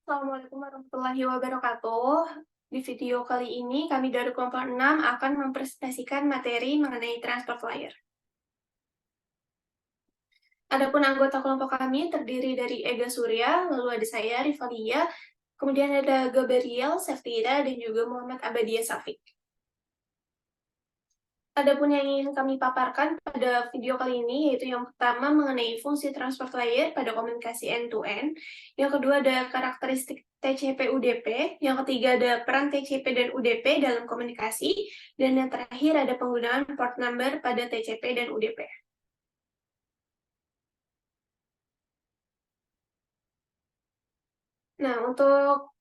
Assalamualaikum warahmatullahi wabarakatuh. Di video kali ini, kami dari kelompok 6 akan mempresentasikan materi mengenai transport layer. Adapun anggota kelompok kami terdiri dari Ega Surya, lalu ada saya, Rifalia, kemudian ada Gabriel, Seftira, dan juga Muhammad Abadia Safik. Adapun yang ingin kami paparkan pada video kali ini, yaitu yang pertama mengenai fungsi transport layer pada komunikasi end-to-end, yang kedua ada karakteristik TCP/UDP, yang ketiga ada peran TCP dan UDP dalam komunikasi, dan yang terakhir ada penggunaan port number pada TCP dan UDP. Nah, untuk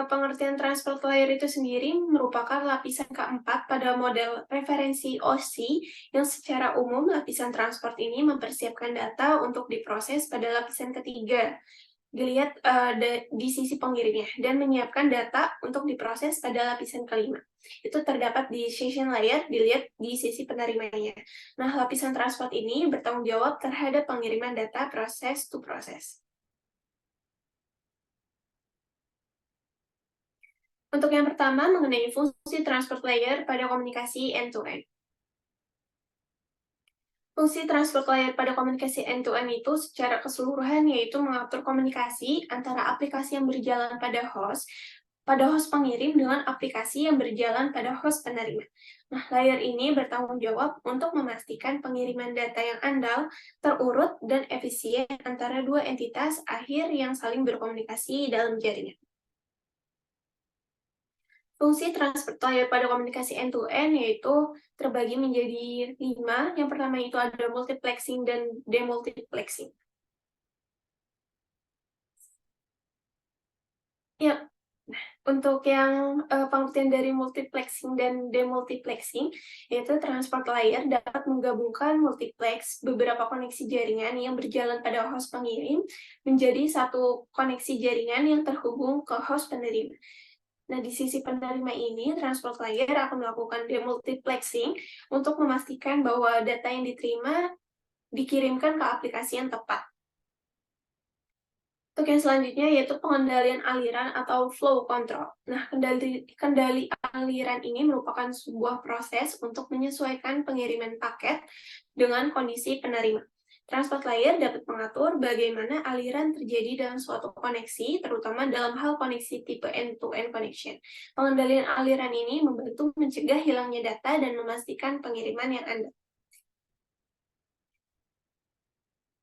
pengertian transport layer itu sendiri merupakan lapisan keempat pada model referensi OSI yang secara umum lapisan transport ini mempersiapkan data untuk diproses pada lapisan ketiga, dilihat di sisi pengirimnya, dan menyiapkan data untuk diproses pada lapisan kelima. Itu terdapat di session layer, dilihat di sisi penerimanya. Nah, lapisan transport ini bertanggung jawab terhadap pengiriman data proses to proses. Untuk yang pertama, mengenai fungsi transport layer pada komunikasi end-to-end. Fungsi transport layer pada komunikasi end-to-end itu secara keseluruhan yaitu mengatur komunikasi antara aplikasi yang berjalan pada host pengirim dengan aplikasi yang berjalan pada host penerima. Nah, layer ini bertanggung jawab untuk memastikan pengiriman data yang andal, terurut, dan efisien antara dua entitas akhir yang saling berkomunikasi dalam jaringan. Fungsi transport layer pada komunikasi end-to-end yaitu terbagi menjadi 5. Yang pertama itu ada multiplexing dan demultiplexing. Ya, untuk yang pengertian dari multiplexing dan demultiplexing, yaitu transport layer dapat menggabungkan multiplex beberapa koneksi jaringan yang berjalan pada host pengirim menjadi satu koneksi jaringan yang terhubung ke host penerima. Nah, di sisi penerima ini, transport layer akan melakukan demultiplexing untuk memastikan bahwa data yang diterima dikirimkan ke aplikasi yang tepat. Untuk yang selanjutnya yaitu pengendalian aliran atau flow control. Nah, kendali aliran ini merupakan sebuah proses untuk menyesuaikan pengiriman paket dengan kondisi penerima. Transport layer dapat mengatur bagaimana aliran terjadi dalam suatu koneksi, terutama dalam hal koneksi tipe end-to-end connection. Pengendalian aliran ini membantu mencegah hilangnya data dan memastikan pengiriman yang andal.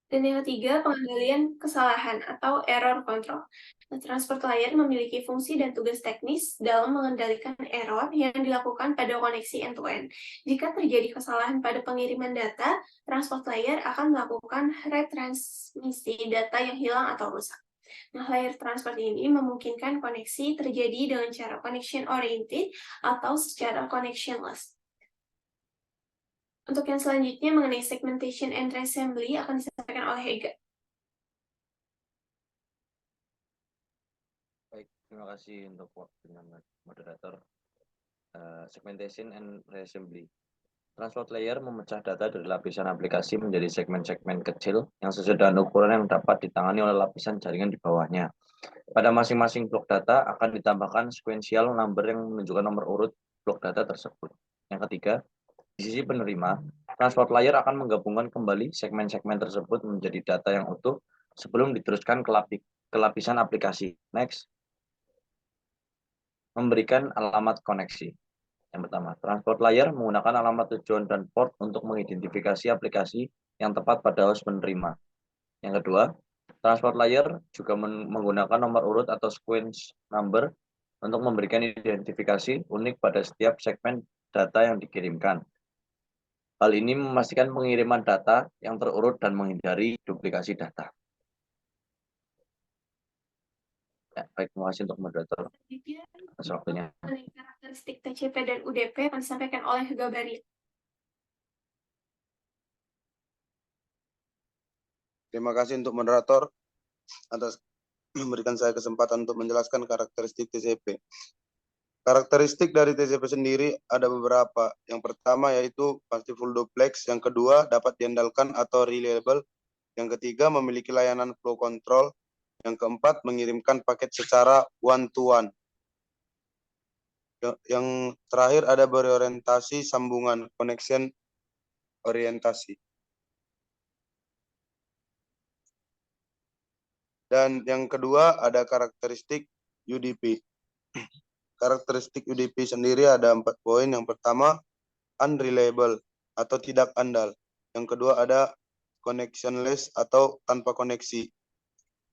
Dan yang ketiga, pengendalian kesalahan atau error control. Nah, transport layer memiliki fungsi dan tugas teknis dalam mengendalikan error yang dilakukan pada koneksi end-to-end. Jika terjadi kesalahan pada pengiriman data, transport layer akan melakukan retransmisi data yang hilang atau rusak. Nah, layer transport ini memungkinkan koneksi terjadi dengan cara connection oriented atau secara connectionless. Untuk yang selanjutnya mengenai segmentation and assembly akan disampaikan oleh Ega. Baik, terima kasih untuk waktunya moderator. Segmentation and reassembly. Transport layer memecah data dari lapisan aplikasi menjadi segmen-segmen kecil yang sesuai dengan ukuran yang dapat ditangani oleh lapisan jaringan di bawahnya. Pada masing-masing blok data akan ditambahkan sequential number yang menunjukkan nomor urut blok data tersebut. Yang ketiga, di sisi penerima, transport layer akan menggabungkan kembali segmen-segmen tersebut menjadi data yang utuh sebelum diteruskan ke lapisan aplikasi. Next. Memberikan alamat koneksi. Yang pertama, transport layer menggunakan alamat tujuan dan port untuk mengidentifikasi aplikasi yang tepat pada host penerima. Yang kedua, transport layer juga menggunakan nomor urut atau sequence number untuk memberikan identifikasi unik pada setiap segmen data yang dikirimkan. Hal ini memastikan pengiriman data yang terurut dan menghindari duplikasi data. Ya, baik, terima kasih untuk moderator atas waktunya. Karakteristik TCP dan UDP akan disampaikan oleh Gabriel. Terima kasih untuk moderator atas memberikan saya kesempatan untuk menjelaskan karakteristik TCP. Karakteristik dari TCP sendiri ada beberapa. Yang pertama yaitu pasti full duplex, yang kedua dapat diandalkan atau reliable, yang ketiga memiliki layanan flow control, Yang keempat, mengirimkan paket secara one-to-one. Yang terakhir ada berorientasi sambungan, connection orientasi. Dan yang kedua ada karakteristik UDP. Karakteristik UDP sendiri ada 4 poin. Yang pertama, unreliable atau tidak andal. Yang kedua ada connectionless atau tanpa koneksi.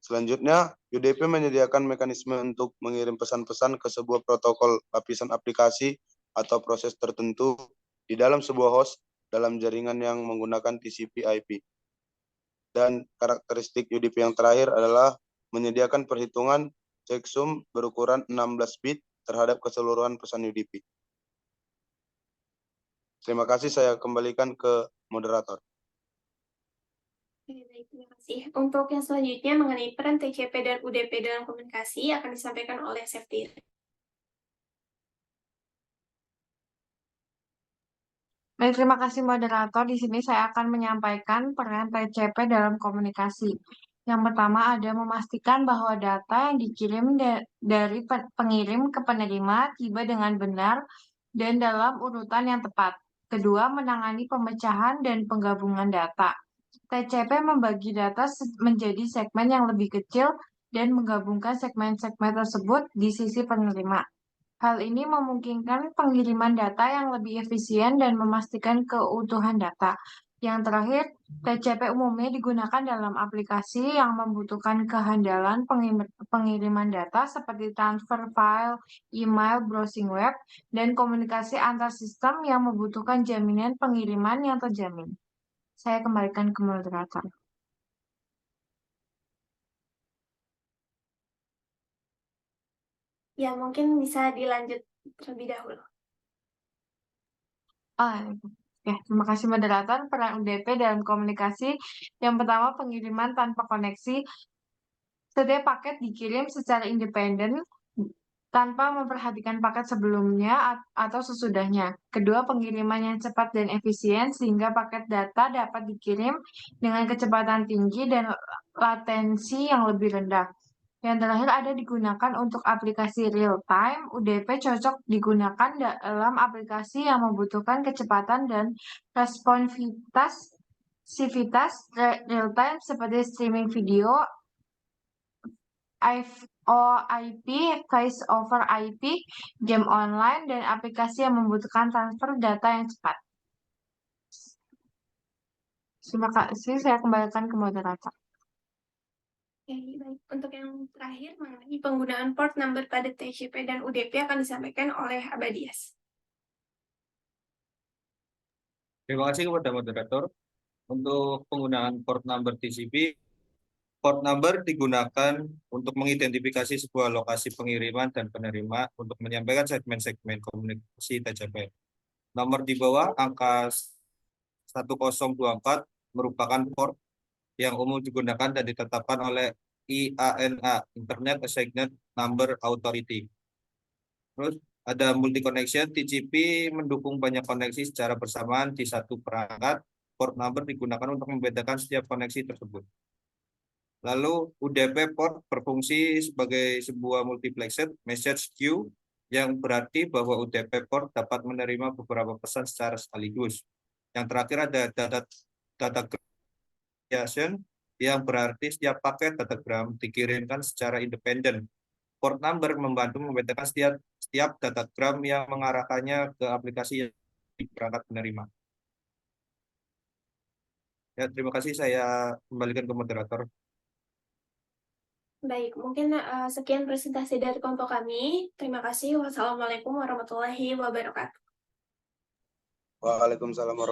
Selanjutnya, UDP menyediakan mekanisme untuk mengirim pesan-pesan ke sebuah protokol lapisan aplikasi atau proses tertentu di dalam sebuah host dalam jaringan yang menggunakan TCP/IP. Dan karakteristik UDP yang terakhir adalah menyediakan perhitungan checksum berukuran 16 bit terhadap keseluruhan pesan UDP. Terima kasih, saya kembalikan ke moderator. Oke, baik, terima kasih. Untuk yang selanjutnya mengenai peran TCP dan UDP dalam komunikasi akan disampaikan oleh Septir. Baik, terima kasih moderator. Di sini saya akan menyampaikan peran TCP dalam komunikasi. Yang pertama ada memastikan bahwa data yang dikirim dari pengirim ke penerima tiba dengan benar dan dalam urutan yang tepat. Kedua, menangani pemecahan dan penggabungan data. TCP membagi data menjadi segmen yang lebih kecil dan menggabungkan segmen-segmen tersebut di sisi penerima. Hal ini memungkinkan pengiriman data yang lebih efisien dan memastikan keutuhan data. Yang terakhir, TCP umumnya digunakan dalam aplikasi yang membutuhkan kehandalan pengiriman data seperti transfer file, email, browsing web, dan komunikasi antar sistem yang membutuhkan jaminan pengiriman yang terjamin. Saya kembalikan ke moderator. Ya, mungkin bisa dilanjut terlebih dahulu. Terima kasih moderator. Peran UDP dalam komunikasi. Yang pertama, pengiriman tanpa koneksi. Setiap paket dikirim secara independen tanpa memperhatikan paket sebelumnya atau sesudahnya. Kedua, pengiriman yang cepat dan efisien sehingga paket data dapat dikirim dengan kecepatan tinggi dan latensi yang lebih rendah. Yang terakhir ada digunakan untuk aplikasi real time. UDP cocok digunakan dalam aplikasi yang membutuhkan kecepatan dan responsivitas real time seperti streaming video, VoIP, Voice over IP, game online, dan aplikasi yang membutuhkan transfer data yang cepat. Terima kasih, saya kembalikan ke moderator. Oke, baik. Untuk yang terakhir mengenai penggunaan port number pada TCP dan UDP akan disampaikan oleh Abadias. Terima kasih kepada moderator. Untuk penggunaan port number TCP, port number digunakan untuk mengidentifikasi sebuah lokasi pengiriman dan penerima untuk menyampaikan segmen-segmen komunikasi TCP. Nomor di bawah angka 1024 merupakan port yang umum digunakan dan ditetapkan oleh IANA, Internet Assigned Number Authority. Terus ada multi connection, TCP mendukung banyak koneksi secara bersamaan di satu perangkat. Port number digunakan untuk membedakan setiap koneksi tersebut. Lalu UDP port berfungsi sebagai sebuah multiplexed message queue yang berarti bahwa UDP port dapat menerima beberapa pesan secara sekaligus. Yang terakhir ada data aggregation yang berarti setiap paket datagram dikirimkan secara independen. Port number membantu membedakan setiap datagram yang mengarahkannya ke aplikasi yang di perangkat penerima. Ya, terima kasih, saya kembalikan ke moderator. Baik, mungkin sekian presentasi dari kelompok kami. Terima kasih. Wassalamualaikum warahmatullahi wabarakatuh. Waalaikumsalam warahmatullahi wabarakatuh.